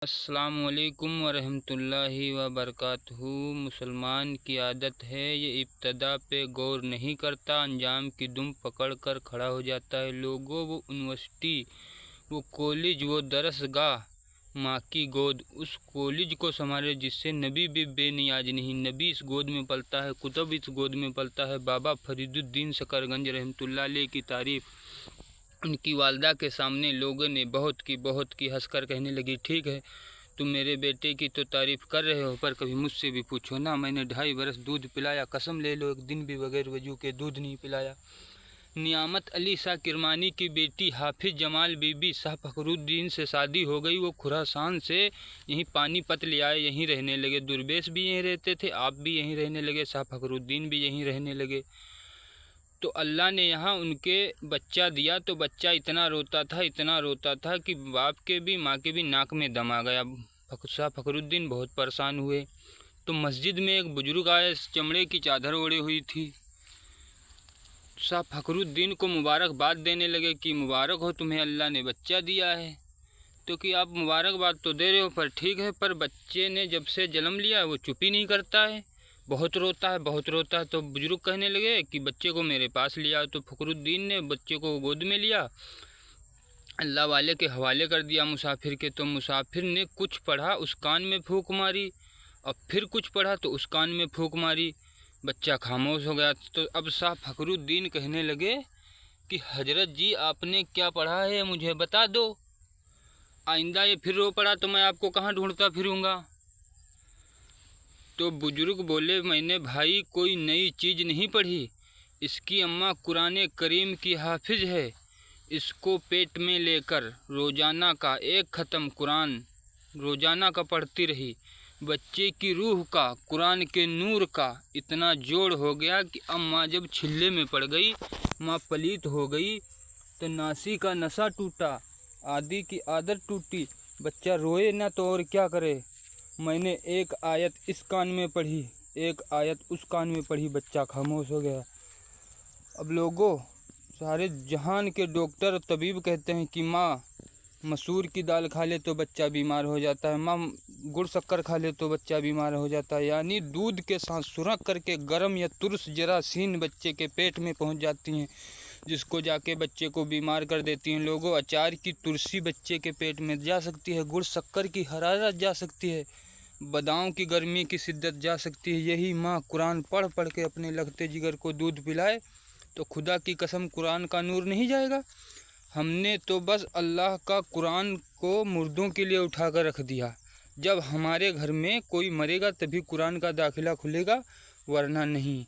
अस्सलाम वालेकुम वरहमतुल्लाहि वबरकातुहू। मुसलमान की आदत है ये इब्तदा पे गौर नहीं करता, अंजाम की दुम पकड़ कर खड़ा हो जाता है। लोगों, वो यूनिवर्सिटी, वो कॉलेज, वो दरसगाह, माँ की गोद, उस कॉलेज को संभाले जिससे नबी भी बेनियाज नहीं। नबी इस गोद में पलता है, कुतुब इस गोद में पलता है। बाबा फरीदुद्दीन शकरगंज रहमतुल्लाह अलैह की तारीफ़ उनकी वालदा के सामने लोगों ने बहुत की हंसकर कहने लगी, ठीक है तुम मेरे बेटे की तो तारीफ़ कर रहे हो, पर कभी मुझसे भी पूछो ना। मैंने 2.5 बरस दूध पिलाया, कसम ले लो एक दिन भी बगैर वजू के दूध नहीं पिलाया। नियामत अली शाह किरमानी की बेटी हाफिज जमाल बीबी शाह फखरुद्दीन से शादी हो गई। वो खुरासान से यहीं पानीपत ले आए, यहीं रहने लगे। दुर्बेश भी यहीं रहते थे, आप भी यहीं रहने लगे, शाह फखरुद्दीन भी यहीं रहने लगे। तो अल्लाह ने यहाँ उनके बच्चा दिया तो बच्चा इतना रोता था कि बाप के भी माँ के भी नाक में दम आ गया। शाह फखरुद्दीन बहुत परेशान हुए। तो मस्जिद में एक बुजुर्ग आए, चमड़े की चादर ओढ़े हुई थी। शाह फखरुद्दीन को मुबारकबाद देने लगे कि मुबारक हो तुम्हें, अल्लाह ने बच्चा दिया है। तो कि आप मुबारकबाद तो दे रहे हो, पर ठीक है, पर बच्चे ने जब से जन्म लिया वो चुप ही नहीं करता है, बहुत रोता है। तो बुजुर्ग कहने लगे कि बच्चे को मेरे पास लिया। तो फखरुद्दीन ने बच्चे को गोद में लिया, अल्लाह वाले के हवाले कर दिया मुसाफिर के। तो मुसाफिर ने कुछ पढ़ा, उस कान में फूंक मारी, और फिर कुछ पढ़ा तो उस कान में फूंक मारी। बच्चा खामोश हो गया। तो अब शाह फखरुद्दीन कहने लगे कि हजरत जी आपने क्या पढ़ा है मुझे बता दो, आइंदा ये फिर रो पड़ा तो मैं आपको कहाँ ढूंढता फिरूंगा। तो बुजुर्ग बोले, मैंने भाई कोई नई चीज़ नहीं पढ़ी, इसकी अम्मा कुरान करीम की हाफिज है। इसको पेट में लेकर रोज़ाना का एक ख़त्म कुरान रोज़ाना का पढ़ती रही। बच्चे की रूह का, कुरान के नूर का इतना जोड़ हो गया कि अब माँ जब छिल्ले में पड़ गई, माँ पलीत हो गई, तो नासी का नशा टूटा, आदि की आदत टूटी। बच्चा रोए ना तो और क्या करे। मैंने एक आयत इस कान में पढ़ी, एक आयत उस कान में पढ़ी, बच्चा खामोश हो गया। अब लोगों, सारे जहान के डॉक्टर और तबीब कहते हैं कि माँ मसूर की दाल खा ले तो बच्चा बीमार हो जाता है, माँ गुड़ शक्कर खा ले तो बच्चा बीमार हो जाता है। यानी दूध के साथ सुरख करके गर्म या तुरस जरासीन बच्चे के पेट में पहुंच जाती हैं, जिसको जाके बच्चे को बीमार कर देती हैं। लोगों, अचार की तुलसी बच्चे के पेट में जा सकती है, गुड़ शक्कर की हरारत जा सकती है, बादाम की गर्मी की शिद्दत जा सकती है। यही माँ कुरान पढ़ पढ़ के अपने लगते जिगर को दूध पिलाए तो खुदा की कसम कुरान का नूर नहीं जाएगा। हमने तो बस अल्लाह का कुरान को मुर्दों के लिए उठा कर रख दिया। जब हमारे घर में कोई मरेगा तभी कुरान का दाखिला खुलेगा, वरना नहीं।